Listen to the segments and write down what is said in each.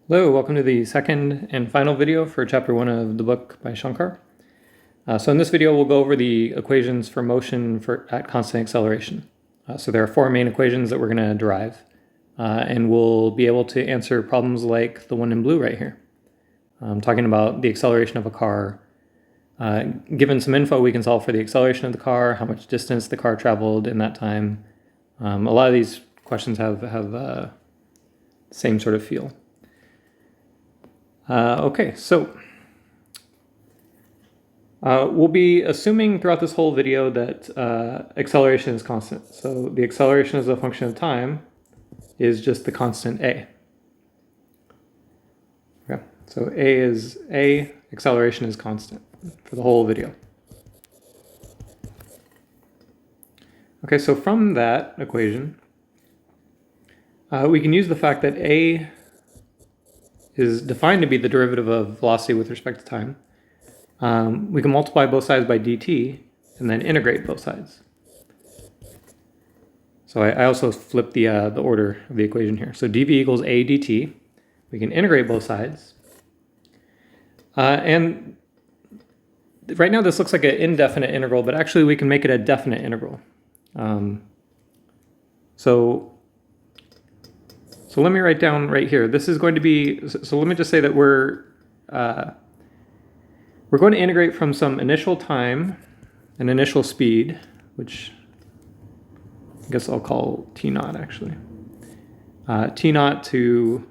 Hello, welcome to the second and final video for chapter 1 of the book by Shankar. So in this video we'll go over the equations for motion at constant acceleration. So there are four main equations that we're going to derive, and we'll be able to answer problems like the one in blue right here. Talking about the acceleration of a car. Given some info, we can solve for the acceleration of the car, how much distance the car traveled in that time. A lot of these questions have the same sort of feel. Okay, so we'll be assuming throughout this whole video that acceleration is constant. So the acceleration as a function of time is just the constant a. Okay, so acceleration is constant for the whole video. Okay, so from that equation, we can use the fact that a is defined to be the derivative of velocity with respect to time. We can multiply both sides by dt and then integrate both sides. So I also flipped the order of the equation here. So dv equals a dt. We can integrate both sides. And right now this looks like an indefinite integral, but actually we can make it a definite integral. So let me write down right here. This is going to be, so let me just say that we're going to integrate from some initial time and initial speed, which I guess I'll call t naught actually. T naught to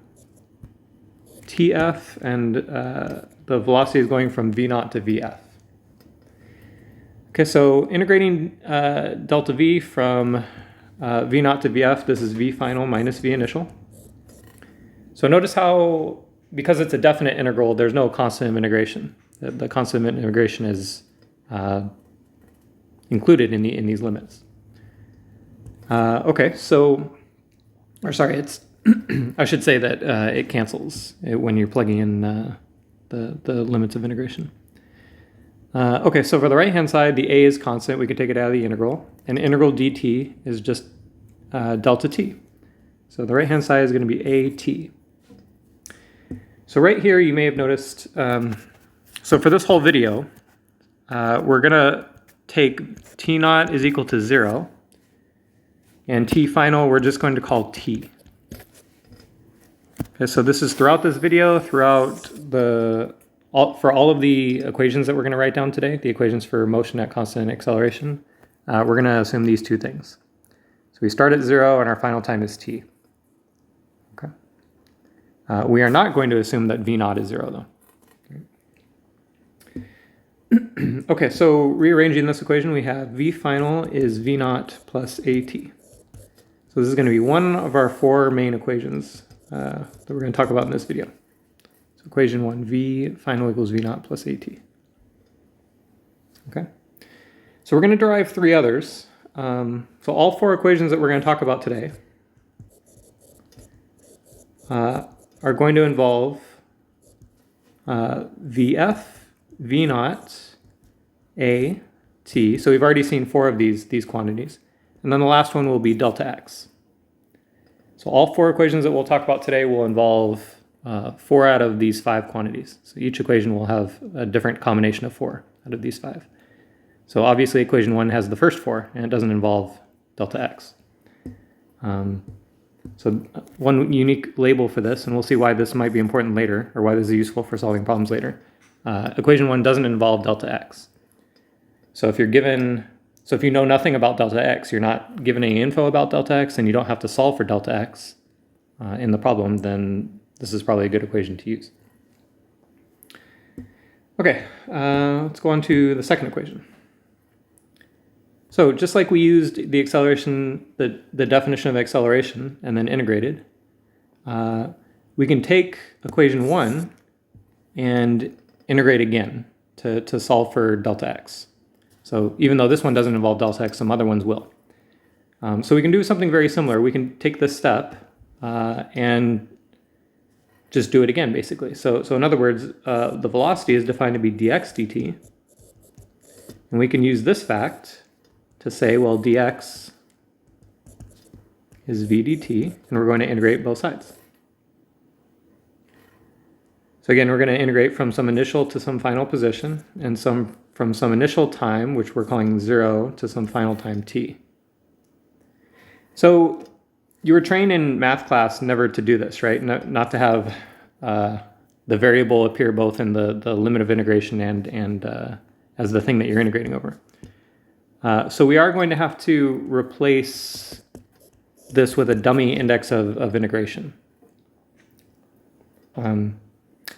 tf, and the velocity is going from v naught to vf. Okay, so integrating delta v from v naught to vf, this is v final minus v initial. So notice how, because it's a definite integral, there's no constant of integration. The constant of integration is included in these limits. Okay, so, or sorry, it's I should say that it cancels when you're plugging in the limits of integration. Okay, so for the right-hand side, the a is constant. We could take it out of the integral. And integral dt is just delta t. So the right-hand side is going to be at. So right here, you may have noticed, so for this whole video, we're going to take t naught is equal to 0, and t final we're just going to call t. Okay, so this is throughout this video, throughout for all of the equations that we're going to write down today, the equations for motion at constant acceleration, we're going to assume these two things. So we start at 0 and our final time is t. We are not going to assume that v naught is 0 though. Okay, so rearranging this equation, we have v final is v naught plus at. So this is going to be one of our four main equations that we're going to talk about in this video. So equation 1, v final equals v naught plus at. Okay, so we're going to derive three others. So all four equations that we're going to talk about today are going to involve vf, v naught, a, t. So we've already seen four of these quantities. And then the last one will be delta x. So all four equations that we'll talk about today will involve 4 out of these 5 quantities. So each equation will have a different combination of 4 out of these 5. So obviously equation 1 has the first 4, and it doesn't involve delta x. So one unique label for this, and we'll see why this might be important later, or why this is useful for solving problems later. Equation 1 doesn't involve delta x. So if you know nothing about delta x, you're not given any info about delta x, and you don't have to solve for delta x in the problem, then this is probably a good equation to use. Okay, let's go on to the second equation. So just like we used the acceleration, the definition of acceleration, and then integrated, we can take equation 1 and integrate again to solve for delta x. So even though this one doesn't involve delta x, some other ones will. So we can do something very similar. We can take this step and just do it again, basically. So in other words, the velocity is defined to be dx dt. And we can use this fact to say, well, dx is v dt, and we're going to integrate both sides. So again, we're going to integrate from some initial to some final position, and from some initial time, which we're calling 0, to some final time t. So you were trained in math class never to do this, right? Not to have the variable appear both in the limit of integration and as the thing that you're integrating over. So we are going to have to replace this with a dummy index of integration.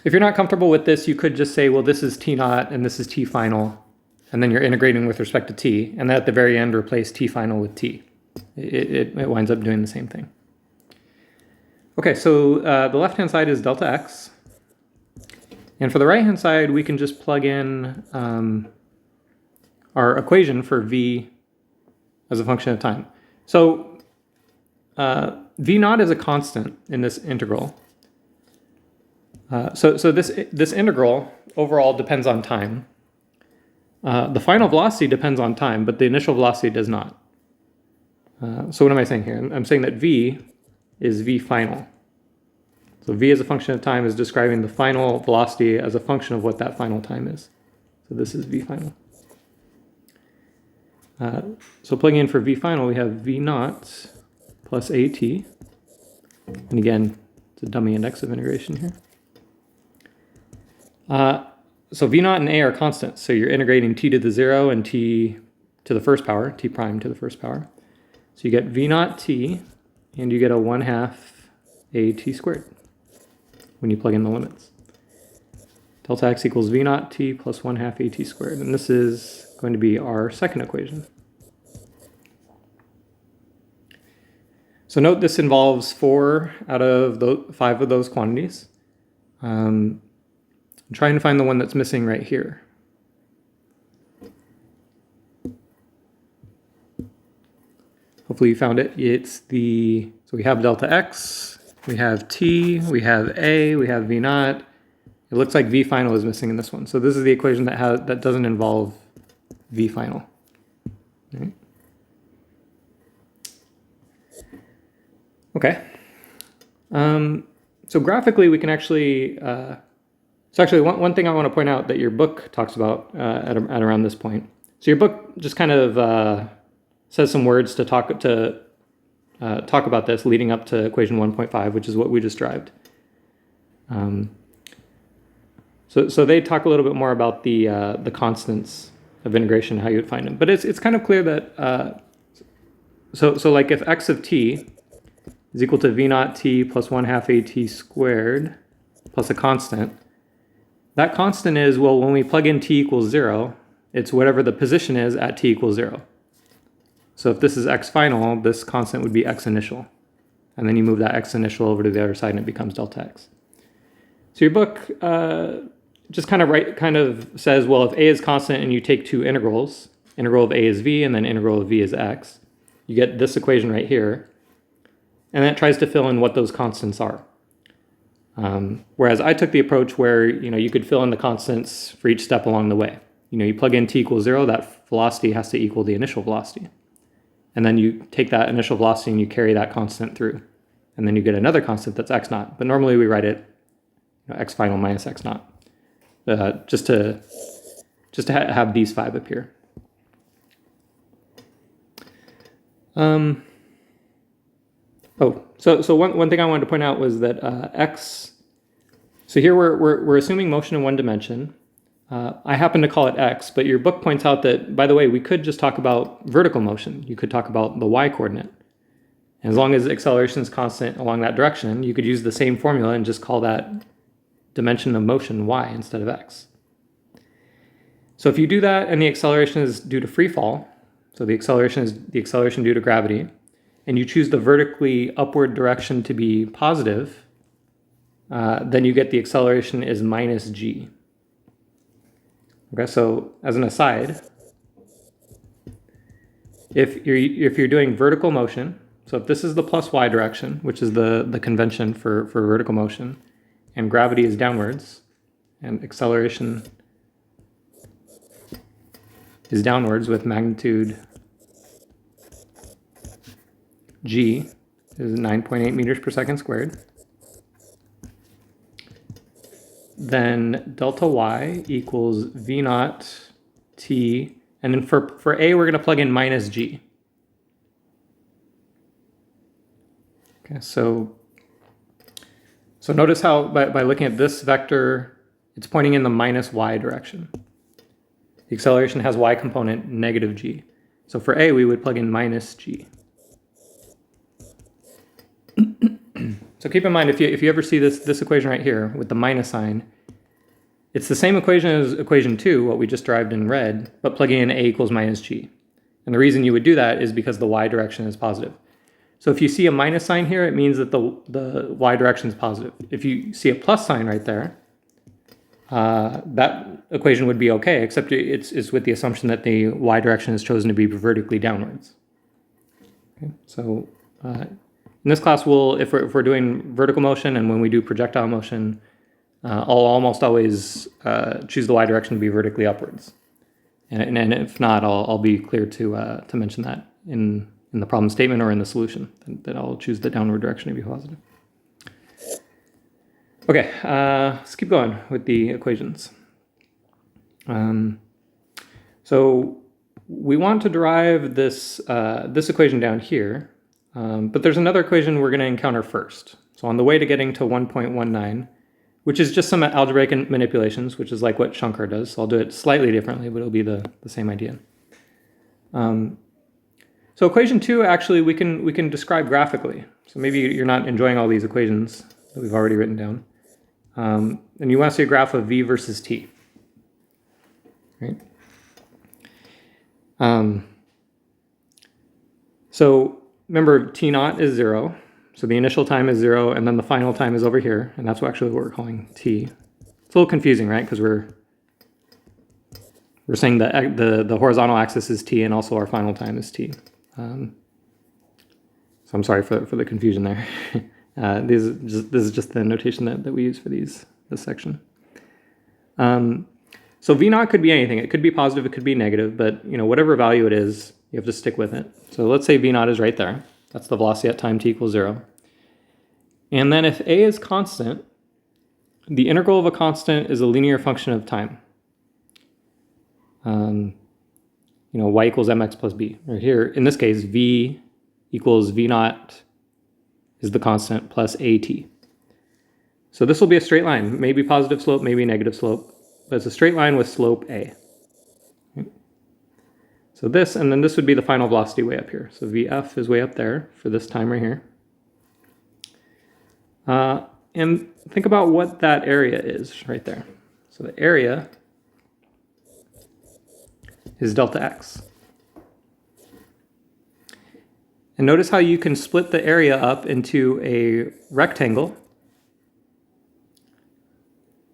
If you're not comfortable with this, you could just say, well, this is t naught and this is t final, and then you're integrating with respect to t, and then at the very end replace t final with t. It winds up doing the same thing. Okay, so the left-hand side is delta x, and for the right-hand side, we can just plug in our equation for v as a function of time. So v naught is a constant in this integral. So this integral overall depends on time. The final velocity depends on time, but the initial velocity does not. So what am I saying here? I'm saying that v is v final. So v as a function of time is describing the final velocity as a function of what that final time is. So this is v final. So plugging in for v final, we have v naught plus at. And again, it's a dummy index of integration here. So v naught and a are constants. So you're integrating t to the 0 and t to the first power, t prime to the first power. So you get v naught t, and you get a 1/2 at squared when you plug in the limits. Delta x equals v naught t plus 1/2 at squared. And this is going to be our second equation. So note this involves 4 out of the 5 of those quantities. I'm trying to find the one that's missing right here. Hopefully you found it. So we have delta x, we have t, we have a, we have v naught. It looks like v final is missing in this one. So this is the equation that doesn't involve v final. All right. Okay. So graphically we can actually, so actually one thing I want to point out that your book talks about at around this point. So your book just kind of says some words to talk about this leading up to equation 1.5, which is what we just derived. So they talk a little bit more about the constants of integration, how you would find them. But it's kind of clear that so like if x of t is equal to v naught t plus 1/2 at squared plus a constant, that constant is, well, when we plug in t equals 0, it's whatever the position is at t equals 0. So if this is x final, this constant would be x initial. And then you move that x initial over to the other side and it becomes delta x. So your book just kind of says, well, if a is constant and you take two integrals, integral of a is v and then integral of v is x, you get this equation right here. And that tries to fill in what those constants are. Whereas I took the approach where you could fill in the constants for each step along the way. You plug in t equals 0, that velocity has to equal the initial velocity. And then you take that initial velocity and you carry that constant through. And then you get another constant that's x naught. But normally we write it x final minus x naught. Just to have these 5 appear. So one thing I wanted to point out was that x. So here we're assuming motion in one dimension. I happen to call it x, but your book points out that, by the way, we could just talk about vertical motion. You could talk about the y coordinate. And as long as acceleration is constant along that direction, you could use the same formula and just call that dimension of motion y instead of x. So if you do that and the acceleration is due to free fall, so the acceleration is the acceleration due to gravity, and you choose the vertically upward direction to be positive, then you get the acceleration is minus g. Okay, so as an aside, if you're doing vertical motion, so if this is the plus y direction, which is the convention for vertical motion, and gravity is downwards, and acceleration is downwards with magnitude g is 9.8 meters per second squared. then delta y equals v naught t, and then for a, we're going to plug in minus g. Okay, so notice how by looking at this vector, it's pointing in the minus y direction. The acceleration has y component negative g. So for a, we would plug in minus g. So keep in mind, if you ever see this equation right here with the minus sign, it's the same equation as equation 2, what we just derived in red, but plugging in a equals minus g. And the reason you would do that is because the y direction is positive. So if you see a minus sign here, it means that the y direction is positive. If you see a plus sign right there, that equation would be okay, except it's with the assumption that the y direction is chosen to be vertically downwards. Okay, so in this class, if we're doing vertical motion and when we do projectile motion, I'll almost always choose the y direction to be vertically upwards. And if not, I'll be clear to mention that in the problem statement or in the solution, that I'll choose the downward direction to be positive. Okay, let's keep going with the equations. So we want to derive this equation down here, but there's another equation we're going to encounter first. So on the way to getting to 1.19, which is just some algebraic manipulations, which is like what Shankar does. So I'll do it slightly differently, but it'll be the same idea. So equation 2, actually, we can describe graphically. So maybe you're not enjoying all these equations that we've already written down. And you want to see a graph of v versus t, right? So remember, t naught is 0. So the initial time is 0, and then the final time is over here, and that's actually what we're calling t. It's a little confusing, right? Because we're saying that the horizontal axis is t, and also our final time is t. So I'm sorry for the confusion there. This is just the notation that we use for this section. So v naught could be anything. It could be positive, it could be negative, but whatever value it is, you have to stick with it. So let's say v naught is right there. That's the velocity at time t equals 0. And then if a is constant, the integral of a constant is a linear function of time. Y equals mx plus b. Or here, in this case, v equals v naught is the constant plus at. So this will be a straight line, maybe positive slope, maybe negative slope, but it's a straight line with slope a. Okay. So this, and then this would be the final velocity way up here. So vf is way up there for this time right here. And think about what that area is right there. So the area is delta x. And notice how you can split the area up into a rectangle.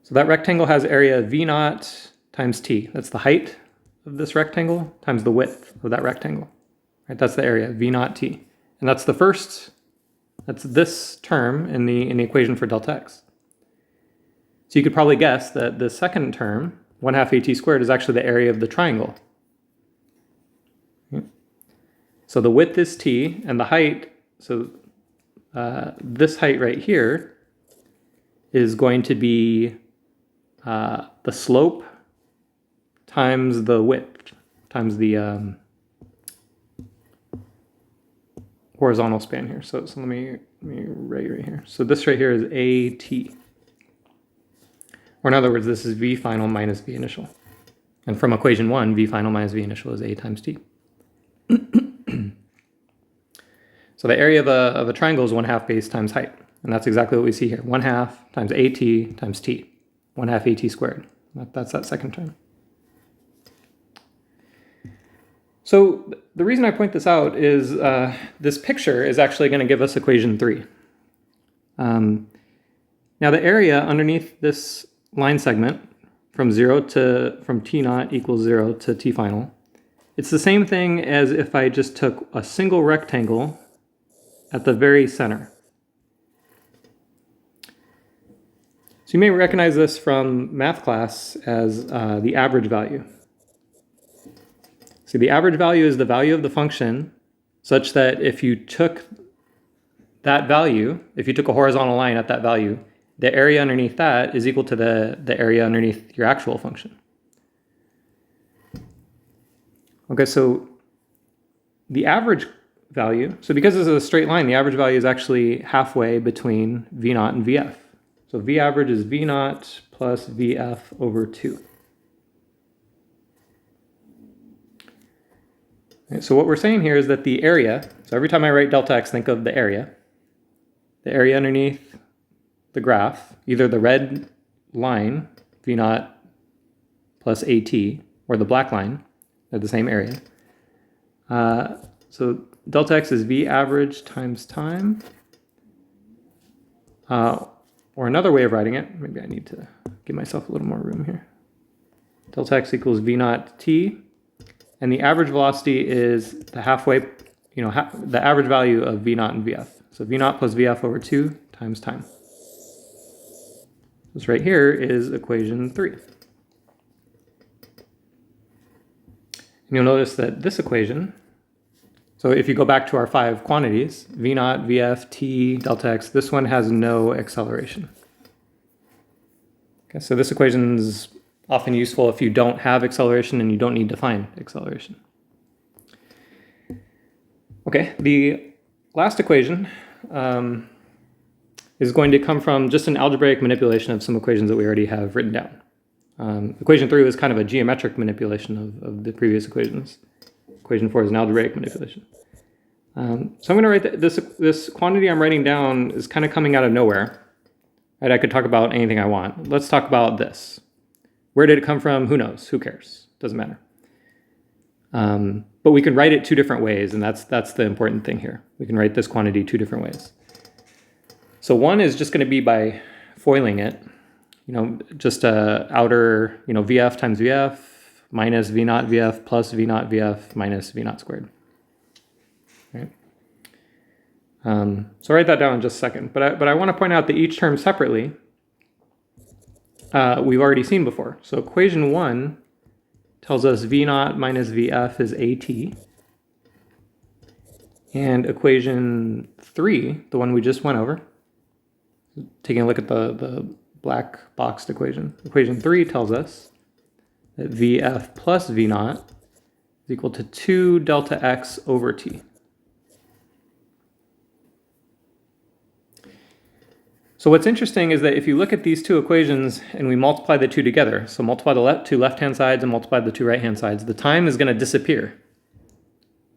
So that rectangle has area v naught times t. That's the height of this rectangle times the width of that rectangle. Right? That's the area, v naught t. And that's that's this term in the equation for delta x. So you could probably guess that the second term, 1/2 at squared, is actually the area of the triangle. Okay. So the width is t, and the height, so this height right here is going to be the slope times the width times the horizontal span here. So let me write right here. So this right here is AT. Or in other words, this is V final minus V initial. And from equation 1, V final minus V initial is A times T. So the area of a triangle is 1/2 base times height. And that's exactly what we see here. 1/2 times AT times T. 1/2 AT squared. That's that second term. So the reason I point this out is this picture is actually going to give us equation 3. Now the area underneath this line segment from T naught equals 0 to T final, it's the same thing as if I just took a single rectangle at the very center. So you may recognize this from math class as the average value. See, the average value is the value of the function such that if you took that value, if you took a horizontal line at that value, the area underneath that is equal to the area underneath your actual function. Okay, so the average value, so because this is a straight line, the average value is actually halfway between V naught and VF. So V average is V naught plus VF over 2. Okay, so what we're saying here is that the area, so every time I write delta x, think of the area underneath the graph, either the red line, V naught plus AT, or the black line, they're the same area. So delta x is V average times time. Or another way of writing it, maybe I need to give myself a little more room here. Delta x equals V naught t, and the average velocity is the halfway, the average value of V naught and VF. So V naught plus VF over 2 times time. This right here is equation 3. And you'll notice that this equation, so if you go back to our 5 quantities, V naught, VF, t, delta x, this one has no acceleration. Okay, so this equation is often useful if you don't have acceleration and you don't need to find acceleration. Okay, the last equation is going to come from just an algebraic manipulation of some equations that we already have written down. Equation 3 was kind of a geometric manipulation of the previous equations. Equation 4 is an algebraic manipulation. So I'm going to write this quantity I'm writing down is kind of coming out of nowhere. Right? I could talk about anything I want. Let's talk about this. Where did it come from? Who knows? Who cares? Doesn't matter. But we can write it 2 different ways, and that's the important thing here. We can write this quantity 2 different ways. So one is just going to be by foiling it. Just outer, VF times VF minus V naught VF plus V naught VF minus V naught squared. Right? So I'll write that down in just a second. But I want to point out that each term separately we've already seen before. So equation 1 tells us V naught minus VF is AT. And equation 3, the one we just went over, taking a look at the black boxed equation. Equation 3 tells us that VF plus V naught is equal to 2 delta x over t. So what's interesting is that if you look at these 2 equations and we multiply the 2 together, so multiply the 2 left-hand sides and multiply the 2 right-hand sides, the time is going to disappear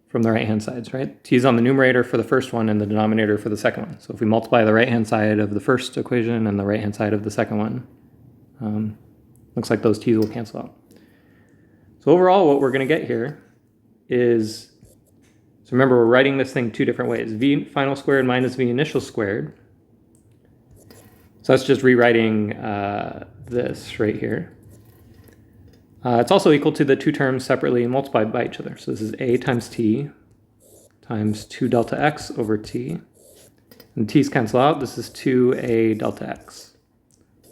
from the right-hand sides, right? T is on the numerator for the first one and the denominator for the second one. So if we multiply the right-hand side of the first equation and the right-hand side of the second one, looks like those t's will cancel out. So overall, what we're going to get here is, so remember, we're writing this thing 2 different ways. V final squared minus V initial squared. So that's just rewriting this right here. It's also equal to the 2 terms separately multiplied by each other. So this is a times t times 2 delta x over t. And t's cancel out. This is 2a delta x.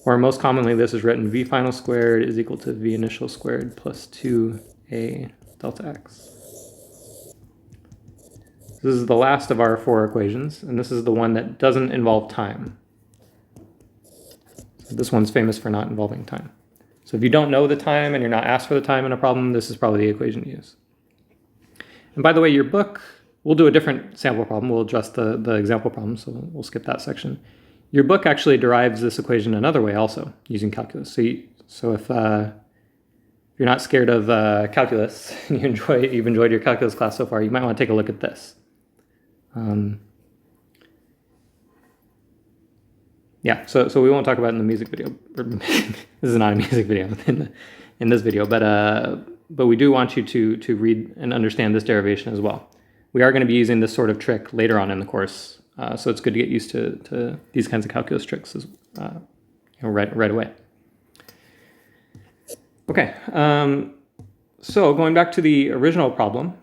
Or most commonly, this is written v final squared is equal to v initial squared plus 2a delta x. This is the last of our 4 equations, and this is the one that doesn't involve time. So this one's famous for not involving time. So if you don't know the time and you're not asked for the time in a problem, this is probably the equation to use. And by the way, your book, we'll do a different sample problem. We'll address the example problem, so we'll skip that section. Your book actually derives this equation another way also, using calculus. So if you're not scared of calculus and you've enjoyed your calculus class so far, you might want to take a look at this. Yeah, so we won't talk about it in the music video. This is not a music video in this video, but we do want you to read and understand this derivation as well. We are going to be using this sort of trick later on in the course, so it's good to get used to these kinds of calculus tricks right away. Okay, so going back to the original problem,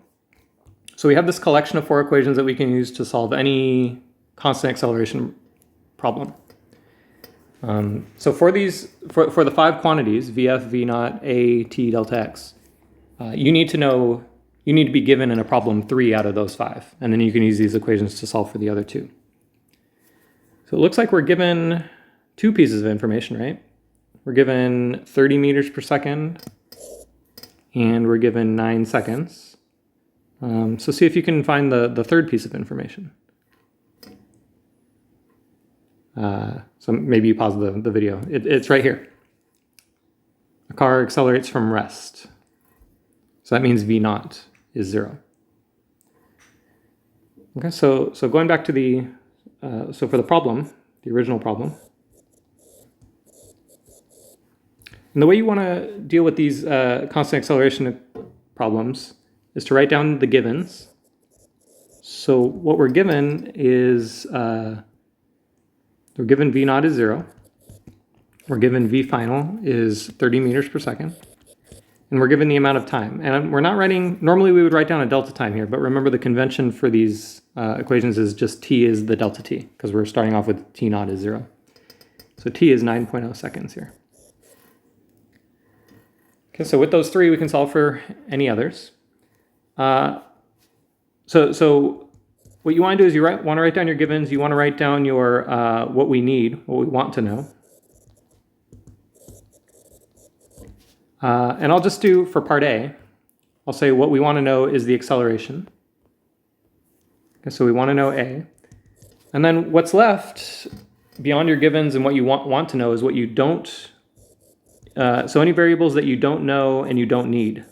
so we have this collection of 4 equations that we can use to solve any constant acceleration problem. So for the 5 quantities, VF, V naught, A, T, delta X, you need to be given in a problem 3 out of those 5, and then you can use these equations to solve for the other 2. So it looks like we're given two pieces of information, right? We're given 30 meters per second, and we're given 9 seconds. So see if you can find the third piece of information. So maybe you pause the video. It's right here. A car accelerates from rest. So that means V0 is 0. Okay, so going back to the, so for the problem, the original problem, and the way you want to deal with these constant acceleration problems is to write down the givens. So what we're given is, we're given V0 is 0. We're given V final is 30 meters per second. And we're given the amount of time. And we're not writing, normally we would write down a delta time here, but remember the convention for these equations is just t is the delta t, because we're starting off with t0 is 0. So t is 9.0 seconds here. Okay, so with those three, we can solve for any others. So what you want to do is you want to write down your givens, you want to write down your what we need, what we want to know. And I'll just do, for part A, I'll say what we want to know is the acceleration. Okay, so we want to know A. And then what's left beyond your givens and what you want to know is what you don't, so any variables that you don't know and you don't need.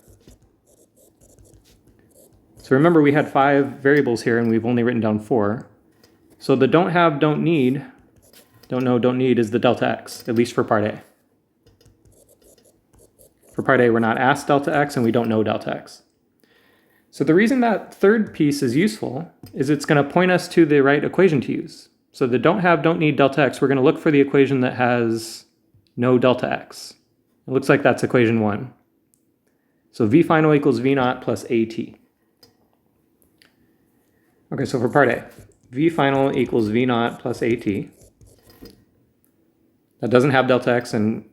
So remember we had 5 variables here and we've only written down 4. So the don't have, don't need, don't know, don't need is the delta x, at least for part A. For part A, we're not asked delta x and we don't know delta x. So the reason that third piece is useful is it's going to point us to the right equation to use. So the don't have, don't need delta x, we're going to look for the equation that has no delta x. It looks like that's equation 1. So V final equals V0 plus AT. Okay, so for part A, V final equals V0 plus AT. That doesn't have delta x and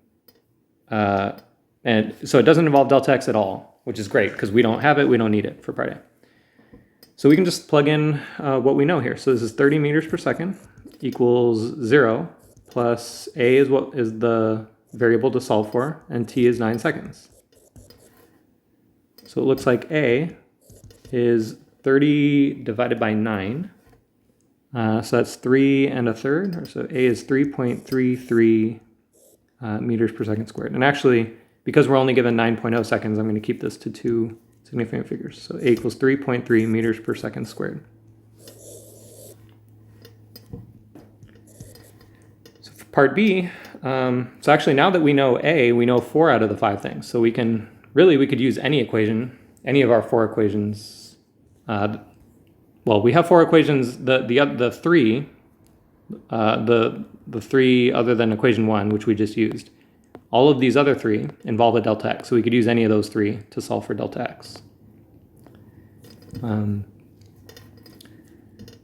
so it doesn't involve delta x at all, which is great because we don't have it, we don't need it for part A. So we can just plug in what we know here. So this is 30 meters per second equals 0 plus A is what is the variable to solve for, and t is 9 seconds. So it looks like A is 30 divided by 9. So that's 3 1/3. So A is 3.33 meters per second squared. And actually, because we're only given 9.0 seconds, I'm going to keep this to 2 significant figures. So A equals 3.3 meters per second squared. So for part B, so actually now that we know A, we know 4 out of the 5 things. So we can, really we could use any equation, any of our 4 equations. Well, we have 4 equations, the 3, the 3 other than equation 1, which we just used. All of these other 3 involve a delta x, so we could use any of those 3 to solve for delta x.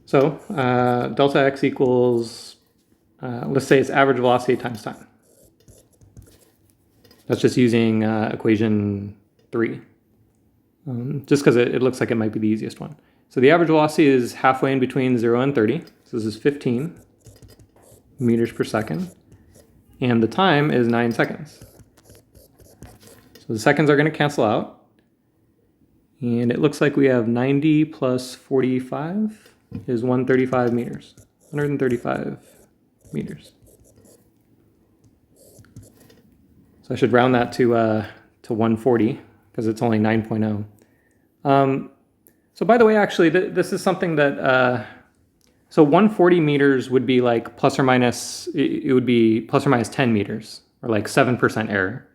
Delta x equals, let's say it's average velocity times time. That's just using equation 3, just because it looks like it might be the easiest one. So the average velocity is halfway in between 0 and 30, so this is 15 meters per second. And the time is 9 seconds. So the seconds are going to cancel out. And it looks like we have 90 plus 45 is 135 meters. 135 meters. So I should round that to 140 because it's only 9.0. So by the way, actually, this is something that... So 140 meters would be like plus or minus, it would be plus or minus 10 meters, or like 7% error.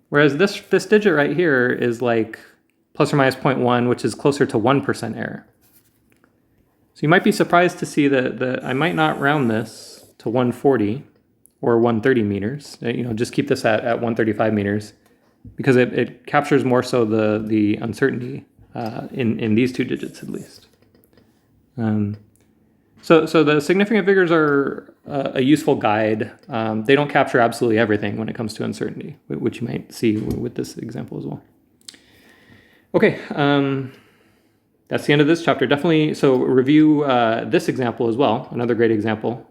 Whereas this digit right here is like plus or minus 0.1, which is closer to 1% error. So you might be surprised to see that I might not round this to 140 or 130 meters. Just keep this at 135 meters because it captures more so the uncertainty in these 2 digits at least. So the significant figures are a useful guide. They don't capture absolutely everything when it comes to uncertainty, which you might see with this example as well. Okay, that's the end of this chapter. Definitely, so review this example as well, another great example.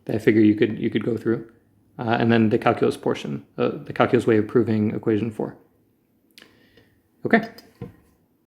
that I figure you could go through, and then the calculus portion, the calculus way of proving equation 4. Okay.